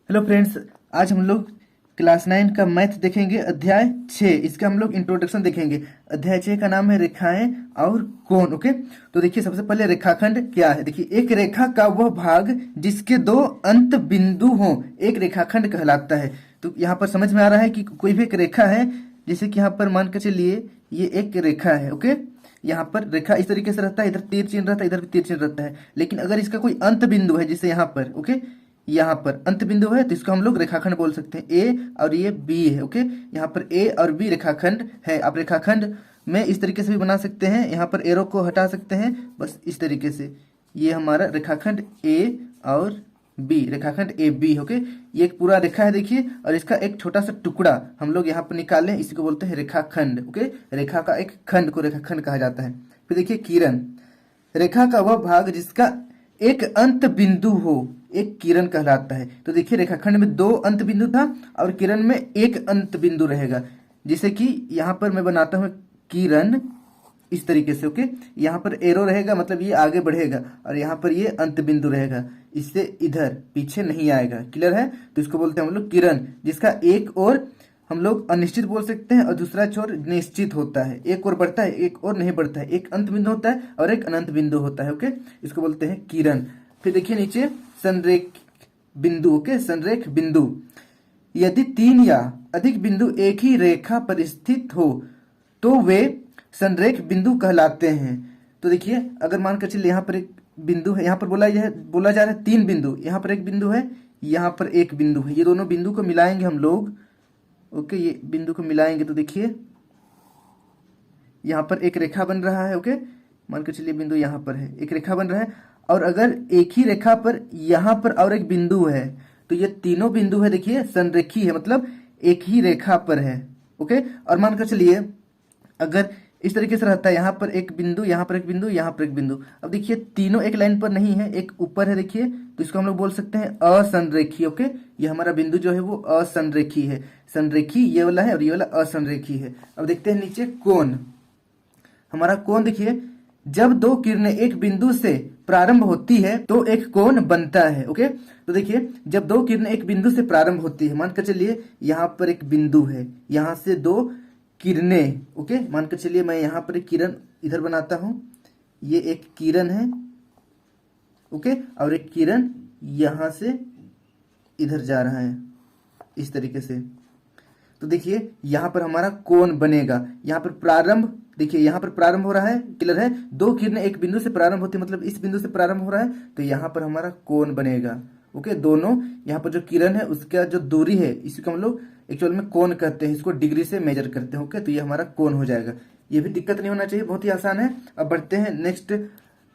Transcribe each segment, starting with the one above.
Hello friends, आज हम लोग क्लास 9 का मैथ देखेंगे। अध्याय 6 इसका हम लोग इंट्रोडक्शन देखेंगे। अध्याय 6 का नाम है रेखाएं और कोण। ओके, तो देखिए सबसे पहले रेखाखंड क्या है। देखिए एक रेखा का वह भाग जिसके दो अंत बिंदु हों एक रेखाखंड कहलाता है। तो यहाँ पर समझ में आ रहा है कि कोई भी एक रेखा है, जैसे कि यहाँ पर मान कर चलिए ये एक रेखा है। ओके, यहाँ पर रेखा इस तरीके से रहता है, इधर तीर चिन्ह रहता है, इधर भी तीर चिन्ह रहता है। लेकिन अगर इसका कोई अंत बिंदु है, जैसे यहाँ पर ओके, यहाँ पर अंत बिंदु है, तो इसको हम लोग रेखाखंड बोल सकते हैं। ए और ये बी है। ओके, यहाँ पर ए और बी रेखाखंड है। आप रेखाखंड में इस तरीके से भी बना सकते हैं, यहाँ पर एरो को हटा सकते हैं, बस इस तरीके से। ये हमारा रेखाखंड ए और बी, रेखाखंड ए बी। ओके, ये एक पूरा रेखा है देखिए, और इसका एक छोटा सा टुकड़ा हम लोग यहाँ पर निकालें, इसी को बोलते हैं रेखाखंड। ओके, रेखा का एक खंड को रेखाखंड कहा जाता है। फिर देखिए किरण, रेखा का वह भाग जिसका एक अंत बिंदु हो एक किरण कहलाता है। तो देखिए रेखाखंड में दो अंत बिंदु था और किरण में एक अंत बिंदु रहेगा। जैसे कि यहाँ पर मैं बनाता हूँ किरण इस तरीके से। ओके, यहाँ पर एरो रहेगा, मतलब ये आगे बढ़ेगा, और यहाँ पर ये अंत बिंदु रहेगा, इससे इधर पीछे नहीं आएगा। क्लियर है? तो इसको बोलते हैं हम लोग किरण, जिसका एक और हम लोग अनिश्चित बोल सकते हैं और दूसरा छोर निश्चित होता है। एक और बढ़ता है, एक और नहीं बढ़ता है, एक अंत बिंदु होता है और एक अनंत बिंदु होता है। ओके, इसको बोलते हैं किरण। फिर देखिए नीचे संरेख बिंदु। ओके, संरेख बिंदु, यदि तीन या अधिक बिंदु एक ही रेखा पर स्थित हो तो वे संरेख बिंदु कहलाते हैं। तो देखिए अगर मान कर चलिए यहाँ पर एक बिंदु है, यहाँ पर बोला जा रहा है तीन बिंदु, यहाँ पर एक बिंदु है, यहाँ पर एक बिंदु है, ये दोनों बिंदु को मिलाएंगे हम लोग। ओके, ये बिंदु को मिलाएंगे तो देखिए यहाँ पर एक रेखा बन रहा है। ओके, मान के चलिए बिंदु यहाँ पर है, एक रेखा बन रहा है, और अगर एक ही रेखा पर यहाँ पर और एक बिंदु है तो ये तीनों बिंदु है देखिए संरेखी है, मतलब एक ही रेखा पर है। ओके, और मान कर चलिए अगर इस तरीके से रहता है, यहाँ पर एक बिंदु, यहाँ पर एक बिंदु, यहाँ पर एक बिंदु। अब देखिए तीनों एक लाइन पर नहीं है, एक ऊपर है देखिए, तो इसको हम लोग बोल सकते हैं असंरेखी। ओके, ये हमारा बिंदु जो है वो असंरेखी है। संरेखी ये वाला है और ये वाला असंरेखी है। अब देखते हैं नीचे कोण। हमारा कोण देखिए, जब दो किरणें एक बिंदु से प्रारंभ होती है तो एक कोण बनता है। ओके, तो देखिए जब दो किरणें एक बिंदु से प्रारंभ होती है, मान कर चलिए यहाँ पर एक बिंदु है, यहाँ से दो किरणें। ओके, मानकर चलिए मैं यहाँ पर एक किरण इधर बनाता हूं, ये एक किरण है। ओके, और एक किरण यहां से इधर जा रहा है इस तरीके से। तो देखिए यहाँ पर हमारा कोण बनेगा। यहाँ पर प्रारंभ देखिए, यहाँ पर प्रारंभ हो रहा है। क्लियर है? दो किरणें एक बिंदु से प्रारंभ होती है, मतलब इस बिंदु से प्रारंभ हो रहा है, तो यहाँ पर हमारा कोण बनेगा। ओके, दोनों यहाँ पर जो किरण है उसका जो दूरी है इसको हम लोग एक्चुअल में कोण कहते हैं, इसको डिग्री से मेजर करते हैं। ओके, तो ये हमारा कोण हो जाएगा। ये भी दिक्कत नहीं होना चाहिए, बहुत ही आसान है। अब बढ़ते हैं नेक्स्ट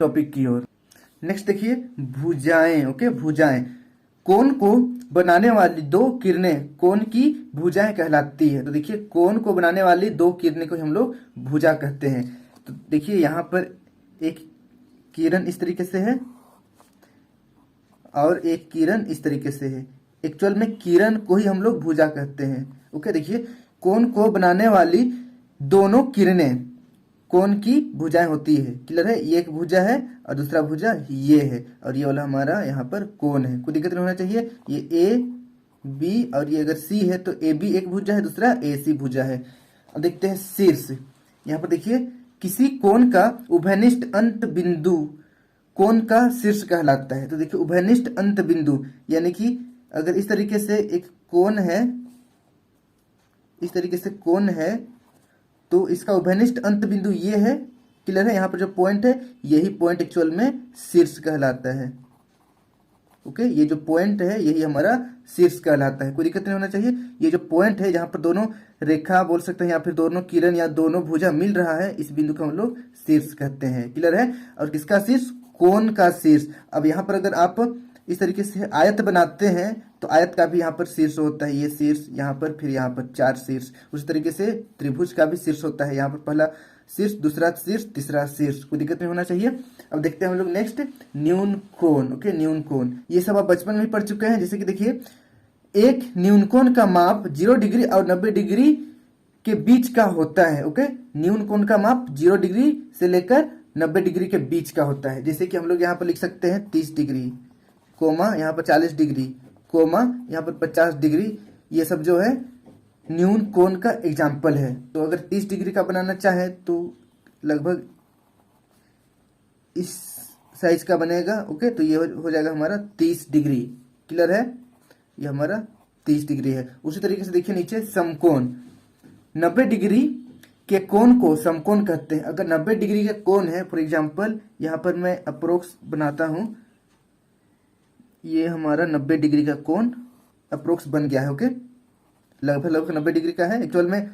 टॉपिक की ओर। नेक्स्ट देखिए भुजाएं। ओके, भुजाएं, कोण को बनाने वाली दो किरणें कोण की भुजाएं कहलाती है। तो देखिए कोण को बनाने वाली दो किरणें को हम लोग भुजा कहते हैं। तो देखिए यहाँ पर एक किरण इस तरीके से है और एक किरण इस तरीके से है। एक्चुअल में किरण को ही हम लोग भुजा कहते हैं। ओके, देखिए कोण को बनाने वाली दोनों किरणें कोण की भुजाएं होती है। क्लियर है? ये एक भुजा है और दूसरा भुजा ये है, और ये वाला हमारा यहाँ पर कोण है। कोई दिक्कत नहीं होना चाहिए। ये ए बी और ये अगर सी है तो ए बी एक भुजा है, दूसरा ए सी भुजा है। अब देखते हैं शीर्ष। यहाँ पर देखिए किसी कोण का उभयनिष्ठ अंत बिंदु कोण का शीर्ष कहलाता है। तो देखिए उभयनिष्ठ अंत बिंदु यानी कि अगर इस तरीके से एक कोण है, इस तरीके से कोण है, तो इसका उभयनिष्ठ अंत बिंदु ये है। क्लियर है? यहाँ पर जो पॉइंट है यही पॉइंट एक्चुअल में शीर्ष कहलाता है। ओके, ये जो पॉइंट है यही हमारा शीर्ष कहलाता है। कोई दिक्कत नहीं होना चाहिए। ये जो पॉइंट है जहाँ पर दोनों रेखा बोल सकते हैं या फिर दोनों किरण या दोनों भुजा मिल रहा है, इस बिंदु को हम लोग शीर्ष कहते हैं। क्लियर है? और किसका शीर्ष? कोण का शीर्ष। अब यहाँ पर अगर आप इस तरीके से आयत बनाते हैं तो आयत का भी यहाँ पर शीर्ष होता है, ये शीर्ष यहाँ पर, फिर यहाँ पर चार शीर्ष। उसी तरीके से त्रिभुज का भी शीर्ष होता है, यहाँ पर पहला शीर्ष, दूसरा शीर्ष, तीसरा शीर्ष। कोई दिक्कत नहीं होना चाहिए। अब देखते हैं हम लोग नेक्स्ट न्यून कोण। ओके, न्यून कोण, ये सब आप बचपन में पढ़ चुके हैं। जैसे कि देखिए एक न्यून कोण का माप 0 डिग्री और 90 डिग्री के बीच का होता है। ओके, न्यून कोण का माप 0 डिग्री से लेकर 90 डिग्री के बीच का होता है। जैसे कि हम लोग यहाँ पर लिख सकते हैं 30 डिग्री, कोमा यहाँ पर 40 डिग्री, कोमा यहाँ पर 50 डिग्री, ये सब जो है न्यून कोण का एग्जाम्पल है। तो अगर 30 डिग्री का बनाना चाहे तो लगभग इस साइज का बनेगा। ओके, तो ये हो जाएगा हमारा 30 डिग्री। क्लियर है, ये हमारा 30 डिग्री है। उसी तरीके से देखिए नीचे समकोण, 90 डिग्री के कोण को समकोण कहते हैं। अगर 90 डिग्री का कोण है, फॉर एग्जांपल यहाँ पर मैं अप्रोक्स बनाता हूं, ये हमारा 90 डिग्री का कोण अप्रोक्स बन गया है। ओके, लगभग लगभग 90 डिग्री का है। एक्चुअल में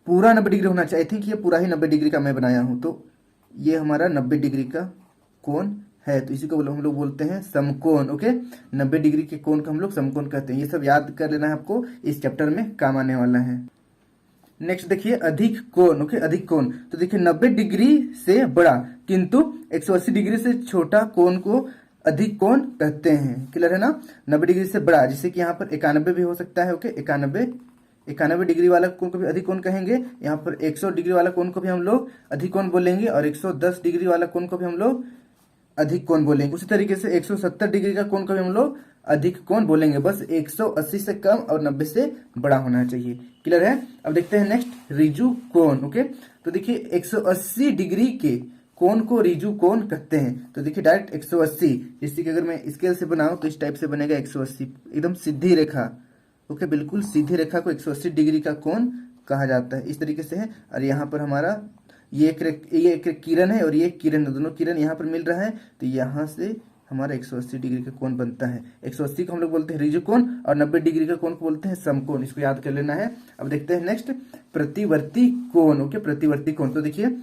पूरा 90 डिग्री होना चाहिए। आई थिंक ये पूरा ही 90 डिग्री का मैं बनाया हूं। तो ये हमारा 90 डिग्री का कोण है, तो इसी को हम लोग बोलते हैं समकोण। ओके, 90 डिग्री के कोण को हम लोग समकोण कहते हैं। ये सब याद कर लेना है आपको, इस चैप्टर में काम आने वाला है। नेक्स्ट देखिए अधिक कोण। ओके, अधिक कोण, तो देखिए 90 डिग्री से बड़ा किंतु 180 डिग्री से छोटा कोण को अधिक कोण कहते हैं। क्लियर है ना, 90 डिग्री से बड़ा, जैसे कि यहाँ पर 91 भी हो सकता है। ओके, 91 डिग्री वाला कोण को भी अधिक कोण कहेंगे। यहाँ पर 100 डिग्री वाला कोण को भी हम लोग अधिक कोण बोलेंगे, और 110 डिग्री वाला कोण को भी हम लोग अधिक कोण बोलेंगे। उसी तरीके से 170 डिग्री का कोण को भी हम लोग अधिक कोण बोलेंगे। बस 180 से कम और 90 से बड़ा होना चाहिए। क्लियर है। अब देखते हैं नेक्स्ट रिजु कोण। ओके, तो देखिए 180 डिग्री के कोण को रिजु कोण कहते हैं। तो देखिए डायरेक्ट 180, जैसे कि अगर मैं स्केल से बनाऊं तो इस टाइप से बनेगा 180, एकदम सीधी रेखा। ओके, बिल्कुल सीधी रेखा को 180 डिग्री का कोण कहा जाता है। इस तरीके से है। और यहाँ पर हमारा ये एक किरण है और ये किरण है, दोनों किरण यहाँ पर मिल रहा है, तो यहाँ से हमारा 180 डिग्री का कोण बनता है। 180 को हम लोग बोलते हैं रिजु कोण और 90 डिग्री का कोण को बोलते हैं समकोण। इसको याद कर लेना है। अब देखते हैं नेक्स्ट प्रतिवर्ती कोण। ओके, प्रतिवर्ती कोण, तो देखिए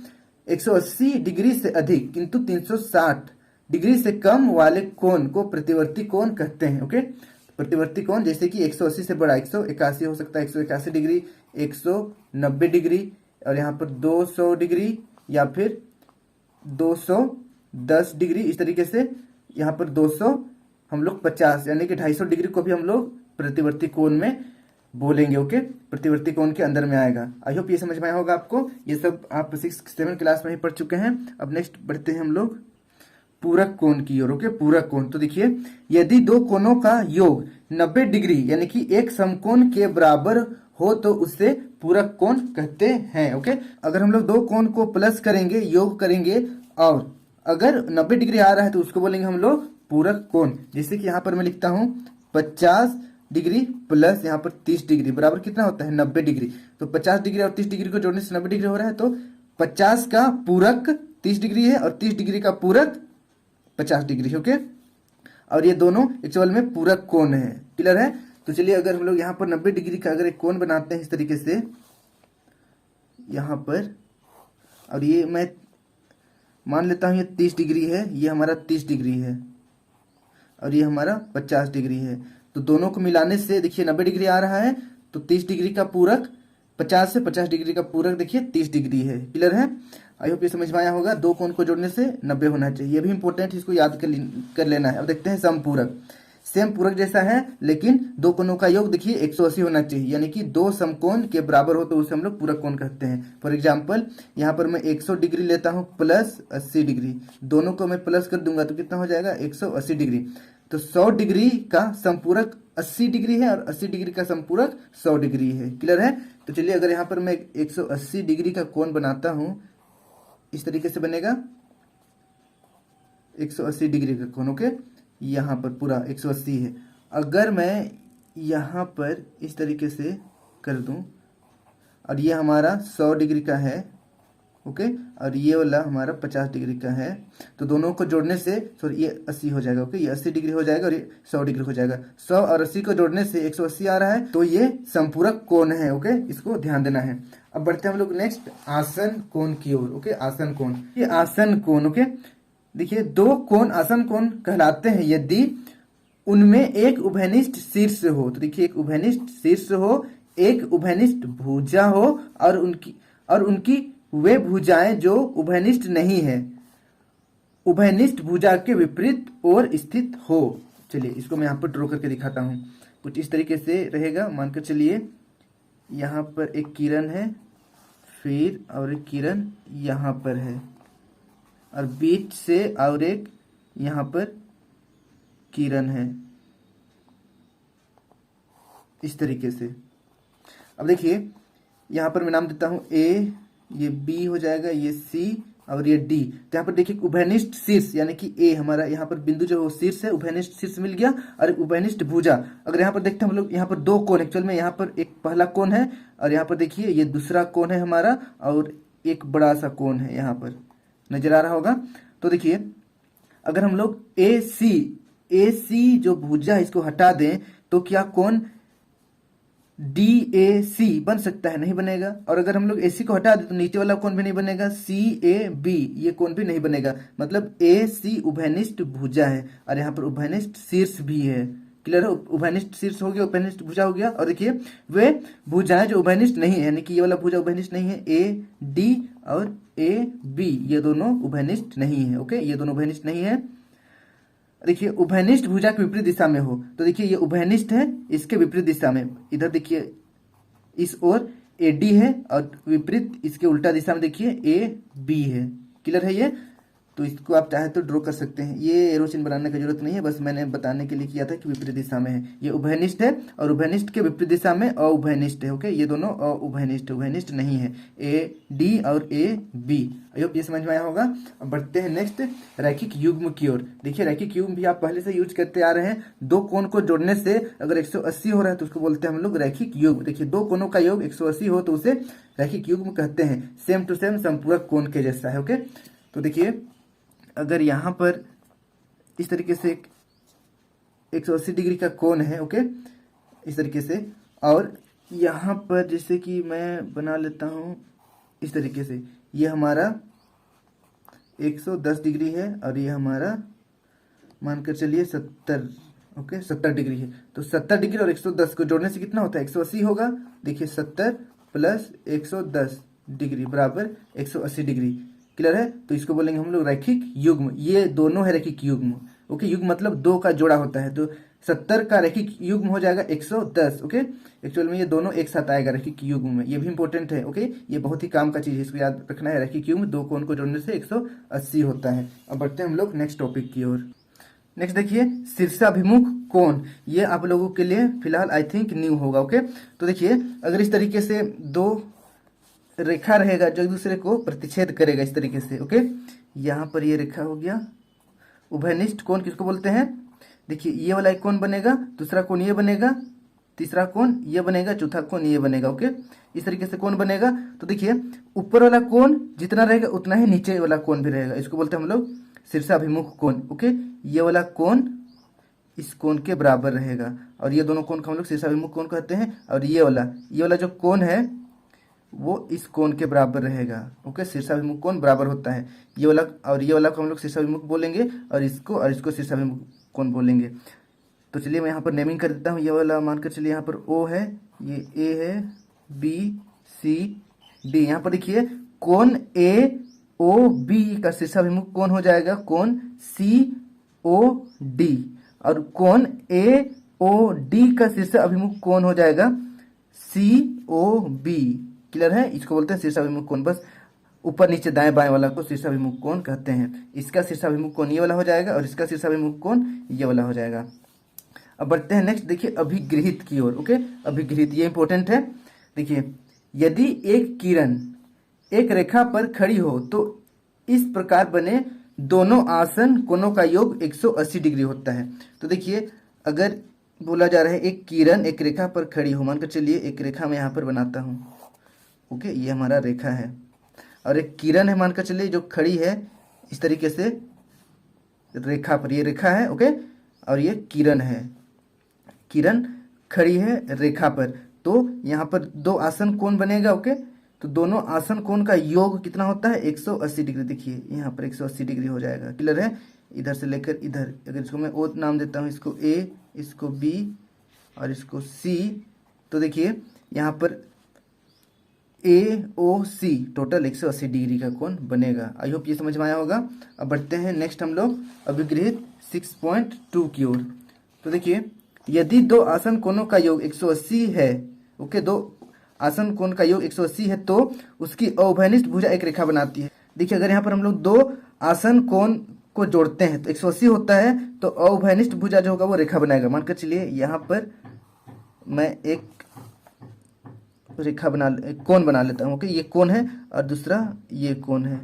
180 डिग्री से अधिक किंतु 360 डिग्री से कम वाले कोण को प्रतिवर्ती कोण कहते हैं। ओके, प्रतिवर्ती कोण जैसे कि 180 से बड़ा 181 हो सकता है, 181 डिग्री, 190 डिग्री, और यहाँ पर 200 डिग्री या फिर 210 डिग्री। इस तरीके से यहाँ पर 200 हम लोग 50 यानी कि 250 डिग्री को भी हम लोग प्रतिवर्ती कोण में बोलेंगे। ओके, प्रतिवर्ती कोण के अंदर में आएगा। आई होप ये समझ में आया होगा आपको। ये सब आप 6-7 क्लास में ही पढ़ चुके हैं। अब नेक्स्ट बढ़ते हैं हम लोग पूरक कोण की ओर। ओके, पूरक कोण, तो देखिए यदि दो कोणों का योग 90 डिग्री यानी कि एक समकोण के बराबर हो तो उससे पूरक कोण कहते हैं। ओके, अगर हम लोग दो कोण को प्लस करेंगे, योग करेंगे, और अगर 90 डिग्री आ रहा है तो उसको बोलेंगे हम लोग पूरक कोण। जैसे कि यहाँ पर मैं लिखता हूँ 50 डिग्री प्लस यहाँ पर 30 डिग्री बराबर कितना होता है 90 डिग्री। तो 50 डिग्री और 30 डिग्री को जोड़ने से 90 डिग्री हो रहा है। तो 50 का पूरक 30 डिग्री है और 30 डिग्री का पूरक 50 डिग्री। ओके, और ये दोनों एक्चुअल में पूरक कोण है। क्लियर है। तो चलिए अगर हम लोग यहाँ पर 90 डिग्री का अगर एक कोण बनाते हैं इस तरीके से यहाँ पर, और ये मैं मान लेता हूँ ये 30 डिग्री है, ये हमारा 30 डिग्री है, और ये हमारा 50 डिग्री है। तो दोनों को मिलाने से देखिए 90 डिग्री आ रहा है, तो 30 डिग्री का पूरक 50 से 50 डिग्री का पूरक देखिए 30 डिग्री है। क्लियर है। आई होप ये समझ में आया होगा। दो कोण को जोड़ने से 90 होना चाहिए, ये भी इंपॉर्टेंट है, इसको याद कर लेना है। अब देखते हैं समपूरक। सेम पूरक जैसा है लेकिन दो कोणों का योग देखिए 180 होना चाहिए, यानी कि दो समकोण के बराबर हो तो उसे हम लोग पूरक कोण कहते हैं। फॉर एग्जांपल यहाँ पर मैं 100 डिग्री लेता हूँ प्लस 80 डिग्री, दोनों को मैं प्लस कर दूंगा तो कितना हो जाएगा 180 डिग्री। तो 100 डिग्री का समपूरक 80 डिग्री है और 80 डिग्री का समपूरक 100 डिग्री है। क्लियर है। तो चलिए अगर यहाँ पर मैं 180 डिग्री का कोण बनाता हूँ, इस तरीके से बनेगा 180 डिग्री का कोण। ओके, यहाँ पर पूरा 180 है। अगर मैं यहाँ पर इस तरीके से कर दूं और ये हमारा 100 डिग्री का है, ओके, और ये वाला हमारा 50 डिग्री का है, तो दोनों को जोड़ने से सॉरी ये 80 हो जाएगा। ओके, ये 80 डिग्री हो जाएगा और ये 100 डिग्री हो जाएगा। 100 और 80 को जोड़ने से 180 आ रहा है, तो ये संपूरक कोण है। ओके, इसको ध्यान देना है। अब बढ़ते हैं हम लोग नेक्स्ट आसन कोण की ओर। ओके, आसन कोण, ये आसन कोण। ओके, देखिए दो कोण आसन कोण कहलाते हैं यदि उनमें एक उभयनिष्ठ शीर्ष हो। तो देखिए एक उभयनिष्ठ शीर्ष हो, एक उभयनिष्ठ भुजा हो, और उनकी वे भुजाएं जो उभयनिष्ठ नहीं है, उभयनिष्ठ भुजा के विपरीत ओर स्थित हो। चलिए इसको मैं यहाँ पर ड्रॉ करके दिखाता हूँ। कुछ इस तरीके से रहेगा। मानकर चलिए यहाँ पर एक किरण है, फिर और एक किरण यहाँ पर है, और बीच से और एक यहाँ पर किरण है। इस तरीके से। अब देखिए यहाँ पर मैं नाम देता हूँ ए, ये बी हो जाएगा, ये सी और ये डी। तो यहाँ पर देखिए उभयनिष्ठ शीर्ष यानी कि ए हमारा यहाँ पर बिंदु जो शीर्ष है, उभयनिष्ठ शीर्ष मिल गया। और उभयनिष्ठ भुजा, अगर यहाँ पर देखते हैं हम लोग, यहाँ पर दो कोण एक्चुअल में, यहाँ पर एक पहला कोण है और यहाँ पर देखिए ये दूसरा कोण है हमारा, और एक बड़ा सा कोण है, यहाँ पर नजर आ रहा होगा। तो देखिए अगर हम लोग ए सी जो भुजा है इसको हटा दें तो क्या कोण डी ए सी बन सकता है? नहीं बनेगा। और अगर हम लोग ए सी को हटा दें तो नीचे वाला कोण भी नहीं बनेगा, सी ए बी ये कोण भी नहीं बनेगा। मतलब ए सी उभयनिष्ठ भुजा है और यहाँ पर उभयनिष्ठ शीर्ष भी है। क्लियर है? उभयनिष्ठ शीर्ष हो गया, उभयनिष्ठ भुजा हो गया। और देखिए वे भुजाएं जो उभयनिष्ठ नहीं है, यानी कि ये वाला भुजा उभयनिष्ठ नहीं है, ए डी और ए बी ये दोनों उभयनिष्ठ नहीं है। ओके, ये दोनों उभयनिष्ठ नहीं है। देखिए उभयनिष्ठ भुजा के विपरीत दिशा में हो, तो देखिए ये उभयनिष्ठ है, इसके विपरीत दिशा में, इधर देखिए इस ओर ए डी है और विपरीत इसके उल्टा दिशा में देखिए ए बी है। क्लियर है ये? तो इसको आप चाहे तो ड्रॉ कर सकते हैं, ये एरो चिन्ह बनाने की जरूरत नहीं है, बस मैंने बताने के लिए किया था कि विपरीत दिशा में है। ये उभयनिष्ठ है और उभयनिष्ठ के विपरीत दिशा में अउभयनिष्ठ है। ओके, ये दोनों अउभयनिष्ठ, उभयनिष्ठ नहीं है, ए डी और ए बी। आई होप ये समझ में आया होगा। अब बढ़ते हैं नेक्स्ट रैखिक युग्म की ओर। देखिए रैखिक युग्म भी आप पहले से यूज करते आ रहे हैं। दो कोण को जोड़ने से अगर 180 हो रहा है तो उसको बोलते हैं हम लोग रैखिक युग्म। देखिए दो कोणों का योग 180 हो तो उसे रैखिक युग्म कहते हैं। सेम टू सेम संपूरक कोण के जैसा है। ओके, तो देखिए अगर यहाँ पर इस तरीके से 180 डिग्री का कोण है, ओके, इस तरीके से, और यहाँ पर जैसे कि मैं बना लेता हूँ इस तरीके से, ये हमारा 110 डिग्री है और ये हमारा मानकर चलिए 70, ओके 70 डिग्री है। तो 70 डिग्री और 110 को जोड़ने से कितना होता है? 180 होगा। देखिए 70 प्लस 110 डिग्री बराबर 180 डिग्री। क्लियर है? तो इसको बोलेंगे हम लोग रैखिक युग्म। ये दोनों है रैखिक युग्म। ओके, युग्म मतलब दो का जोड़ा होता है, तो 70 का रैखिक युग्म हो जाएगा 110। ओके, एक्चुअल में ये दोनों एक साथ आएगा रैखिक युग्म में। ये भी इंपॉर्टेंट है। ओके, ये बहुत ही काम का चीज है, इसको याद रखना है। रैखिक युग्म दो कोण को जोड़ने से 180 होता है। अब बढ़ते हैं हम लोग नेक्स्ट टॉपिक की ओर। नेक्स्ट देखिए शीर्षाभिमुख कोण। ये आप लोगों के लिए फिलहाल आई थिंक न्यू होगा। ओके, तो देखिए अगर इस तरीके से दो रेखा रहेगा जो एक दूसरे को प्रतिच्छेद करेगा इस तरीके से। ओके, यहाँ पर ये रेखा हो गया। उभयनिष्ठ कोण किसको बोलते हैं? देखिए ये वाला एक कोण बनेगा, दूसरा कोण ये बनेगा, तीसरा कोण ये बनेगा, चौथा कोण ये बनेगा। ओके, इस तरीके से कोण बनेगा। तो देखिए ऊपर वाला कोण जितना रहेगा उतना ही नीचे वाला कोण भी रहेगा। इसको बोलते हैं हम लोग शीर्षाभिमुख कोण। ओके, ये वाला कोण इस कोण के बराबर रहेगा और ये दोनों कोण को हम लोग शीर्षाभिमुख कोण कहते हैं। और ये वाला जो कोण है वो इस कोण के बराबर रहेगा। ओके, शीर्षाभिमुख कोण बराबर होता है। ये वाला और ये वाला को हम लोग शीर्षाभिमुख बोलेंगे और इसको शीर्षाभिमुख कोण बोलेंगे। तो चलिए मैं यहाँ पर नेमिंग कर देता हूँ। ये वाला मानकर चलिए यहाँ पर O है, ये A है, B C D। यहाँ पर देखिए कोण AOB का शीर्षाभिमुख कोण हो जाएगा कोण COD और कोण AOD का शीर्षाभिमुख कोण हो जाएगा COB। क्लियर है? इसको बोलते हैं शीर्षाभिमुख कोण। बस ऊपर नीचे दाएं बाएं वाला को शीर्षाभिमुख कोण कहते हैं। इसका शीर्षाभिमुख कोण ये वाला हो जाएगा और इसका शीर्षाभिमुख कोण ये वाला हो जाएगा। अब बढ़ते हैं नेक्स्ट देखिए अभिगृहित की ओर। ओके, अभिगृहित ये इंपॉर्टेंट है। देखिए यदि एक किरण एक रेखा पर खड़ी हो तो इस प्रकार बने दोनों आसन कोणों का योग 180 डिग्री होता है। तो देखिए अगर बोला जा रहा है एक किरण एक रेखा पर खड़ी हो, मानकर चलिए एक रेखा मैं यहाँ पर बनाता हूँ। ओके, ये हमारा रेखा है और एक किरण है मानकर चलिए जो खड़ी है इस तरीके से रेखा पर। ये रेखा है, ओके, और ये किरण है, किरण खड़ी है रेखा पर। तो यहाँ पर दो आसन कोण बनेगा। ओके, तो दोनों आसन कोण का योग कितना होता है? 180 डिग्री। देखिए यहाँ पर 180 डिग्री हो जाएगा। क्लियर है? इधर से लेकर इधर, अगर इसको मैं O नाम देता हूँ, इसको A, इसको B और इसको C, तो देखिए यहाँ पर AOC टोटल 180 डिग्री का कोण बनेगा। आई होप ये समझ में आया होगा। अब बढ़ते हैं नेक्स्ट हम लोग अभिगृहित 6.2 की ओर। तो देखिए यदि दो आसन कोणों का योग 180 है, ओके, दो आसन कोण का योग 180 है तो उसकी अउभयनिष्ठ भुजा एक रेखा बनाती है। देखिए अगर यहाँ पर हम लोग दो आसन कोण को जोड़ते हैं तो 180 होता है, तो अउभयनिष्ठ भुजा जो होगा वो रेखा बनाएगा। मानकर चलिए यहाँ पर मैं एक रेखा कोण बना लेता हूँ। ओके, ये कोण है और दूसरा ये कोण है।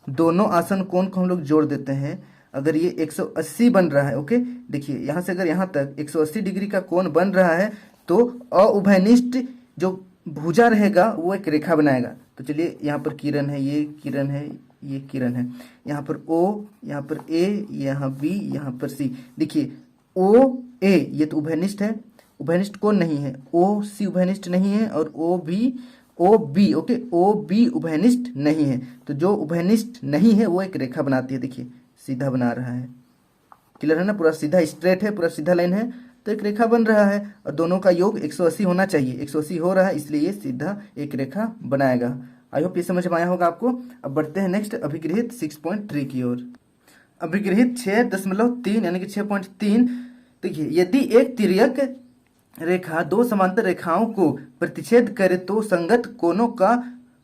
दोनों आसन कोण को हम लोग जोड़ देते हैं। अगर ये 180 बन रहा है, ओके, देखिए यहाँ से अगर यहाँ तक 180 डिग्री का कोण बन रहा है तो अउभयनिष्ठ जो भुजा रहेगा वो एक रेखा बनाएगा। तो चलिए, यहाँ पर किरण है, ये किरण है, ये किरण है, यहाँ पर O, यहाँ पर A, यहाँ B, यहाँ पर C। देखिए O A ये तो उभयनिष्ठ है, उभयनिष्ठ कोण नहीं है। O C उभयनिष्ठ नहीं है और O B okay, O B उभयनिष्ठ नहीं है। तो जो उभयनिष्ठ नहीं है वो एक रेखा बनाती है। देखिए सीधा बना रहा है, क्लियर है ना, पूरा सीधा स्ट्रेट है, पूरा सीधा लाइन है, तो एक रेखा बन रहा है और दोनों का योग 180 होना चाहिए। 180 हो रहा है, इसलिए ये सीधा एक रेखा बनाएगा। आई होप ये समझ में आया होगा आपको। अब बढ़ते हैं नेक्स्ट अभिगृहित 6.3 की ओर। अभिगृहित 6.3 यानी कि 6.3। देखिए, यदि एक तिर्यक रेखा दो समांतर रेखाओं को प्रतिच्छेद करे तो संगत कोणों का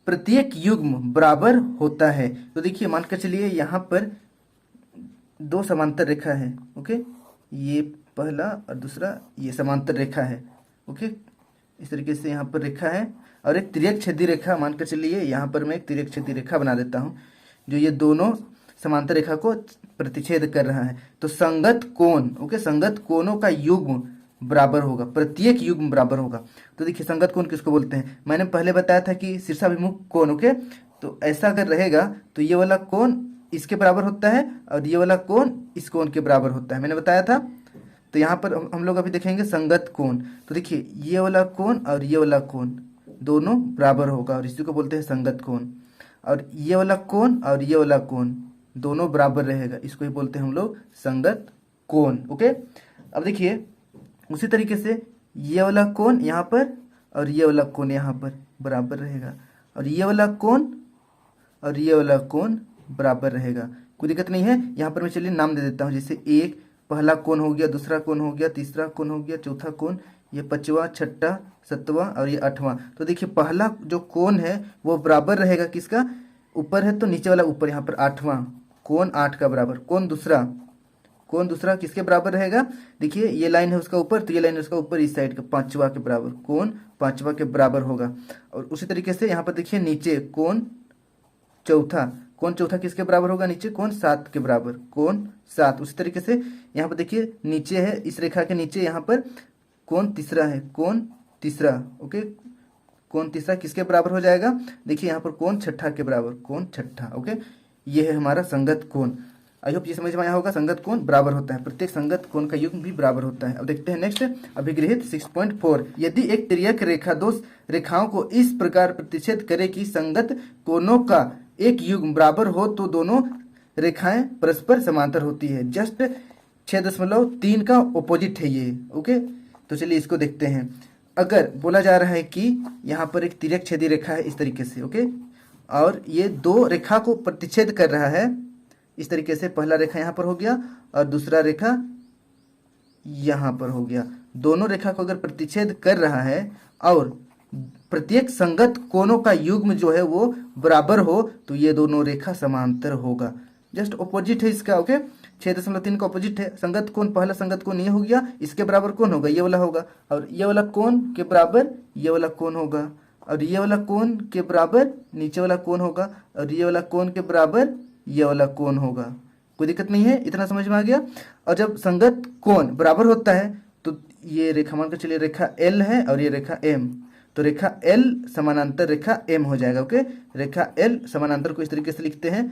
प्रत्येक युग्म बराबर होता है। तो देखिए, मानकर चलिए यहाँ पर दो समांतर रेखा है, ओके, ये पहला और दूसरा ये समांतर रेखा है, ओके, इस तरीके से यहाँ पर रेखा है और एक तिर्यक छेदी रेखा। मानकर चलिए यहाँ पर मैं एक तिर्यक छेदी रेखा बना देता हूँ जो ये दोनों समांतर रेखा को प्रतिच्छेद कर रहा है। तो संगत कोण, ओके, संगत कोणों का युग्म बराबर होगा, प्रत्येक युग्म बराबर होगा। तो देखिए, संगत कोण किसको बोलते हैं, मैंने पहले बताया था कि शीर्षाभिमुख कोण, ओके। तो ऐसा अगर रहेगा तो ये वाला कोण इसके बराबर होता है और ये वाला कोण इस कोण के बराबर होता है, मैंने बताया था। तो यहाँ पर हम लोग अभी देखेंगे संगत कोण। तो देखिए, ये वाला कोण और ये वाला कोण दोनों बराबर होगा और इसी को बोलते हैं संगत कोण। और ये वाला कोण और ये वाला कोण दोनों बराबर रहेगा, इसको ही बोलते हैं हम लोग संगत कोण, ओके। अब देखिए, उसी तरीके से ये वाला कोण यहाँ पर और ये वाला कोण यहाँ पर बराबर रहेगा और ये वाला कोण और ये वाला कोण बराबर रहेगा, कोई दिक्कत नहीं है। यहाँ पर मैं चलिए नाम दे देता हूँ, जैसे एक पहला कोण हो गया, दूसरा कोण हो गया, तीसरा कोण हो गया, चौथा कोण, ये पांचवा, छठा, सातवां और ये आठवां। तो देखिए, पहला जो कोण है वो बराबर रहेगा किसका, ऊपर है तो नीचे वाला ऊपर, यहाँ पर आठवां कोण 8 का बराबर। कोण दूसरा किसके बराबर रहेगा, देखिए ये लाइन है उसका ऊपर तो ये लाइन है उसका ऊपर, इस साइड का 5वां के बराबर, कोण 5वां के बराबर होगा। और उसी तरीके से यहाँ पर देखिए नीचे कोण चौथा किसके बराबर होगा, नीचे कोण 7 के बराबर, कोण 7। उसी तरीके से यहाँ पर देखिए नीचे है, इस रेखा के नीचे यहाँ पर कोण तीसरा है, कोण तीसरा, ओके, कोण तीसरा किसके बराबर हो जाएगा, देखिए यहाँ पर कोण छठा के बराबर, कोण छठा, ओके। ये है हमारा संगत कोण। आई होप ये समझ में आया होगा। संगत कोण बराबर होता है, प्रत्येक संगत कोण का युग्म भी बराबर होता है। अब देखते हैं नेक्स्ट अभिगृहित 6.4। यदि एक तिर्यक रेखा दो रेखाओं को इस प्रकार प्रतिच्छेद करे कि संगत कोणों का एक युग्म बराबर हो तो दोनों रेखाएं परस्पर समांतर होती है। जस्ट 6.3 का ऑपोजिट है ये, ओके। तो चलिए इसको देखते हैं। अगर बोला जा रहा है कि यहाँ पर एक तिर्यक छेदी रेखा है इस तरीके से, ओके, और ये दो रेखा को प्रतिच्छेद कर रहा है इस तरीके से, पहला रेखा यहाँ पर हो गया और दूसरा रेखा यहाँ पर हो गया। दोनों रेखा को अगर प्रतिच्छेद कर रहा है और प्रत्येक संगत कोणों का युग्म जो है वो बराबर हो तो ये दोनों रेखा समांतर होगा। जस्ट ऑपोजिट है इसका, ओके। 6.3 का ऑपोजिट है। संगत कोण, पहला संगत कोण ये हो गया, इसके बराबर कौन होगा, ये वाला होगा, और ये वाला कोण के बराबर ये वाला कोण होगा, और ये वाला कोण के बराबर नीचे वाला कोण होगा, और ये वाला कोण के बराबर ये वाला कोण होगा। कोई दिक्कत नहीं है, इतना समझ में आ गया। और जब संगत कोण बराबर होता है तो ये रेखा, मान कर चलिए रेखा L है और ये रेखा M, तो रेखा L समानांतर रेखा M हो जाएगा, ओके। रेखा L समानांतर को इस तरीके से लिखते हैं,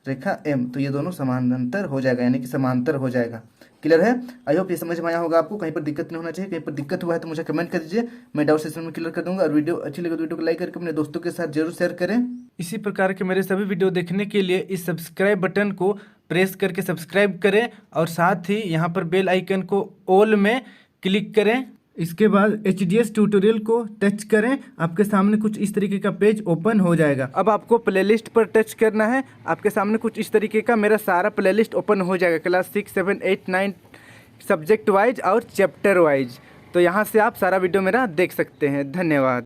रेखा M, तो ये दोनों समानांतर हो जाएगा, यानी कि समांतर हो जाएगा। क्लियर है? आई होप ये समझ में आया होगा आपको। कहीं पर दिक्कत नहीं होना चाहिए, कहीं पर दिक्कत हुआ है तो मुझे कमेंट कर दीजिए, मैं डाउट सेशन में क्लियर कर दूंगा। और वीडियो अच्छी लगे तो वीडियो को लाइक करके अपने दोस्तों के साथ जरूर शेयर करें। इसी प्रकार के मेरे सभी वीडियो देखने के लिए इस सब्सक्राइब बटन को प्रेस करके सब्सक्राइब करें और साथ ही यहाँ पर बेल आइकन को ऑल में क्लिक करें। इसके बाद HDS ट्यूटोरियल को टच करें, आपके सामने कुछ इस तरीके का पेज ओपन हो जाएगा। अब आपको प्लेलिस्ट पर टच करना है, आपके सामने कुछ इस तरीके का मेरा सारा प्लेलिस्ट ओपन हो जाएगा, क्लास 6, 7, 8, 9 सब्जेक्ट वाइज और चैप्टर वाइज। तो यहाँ से आप सारा वीडियो मेरा देख सकते हैं। धन्यवाद।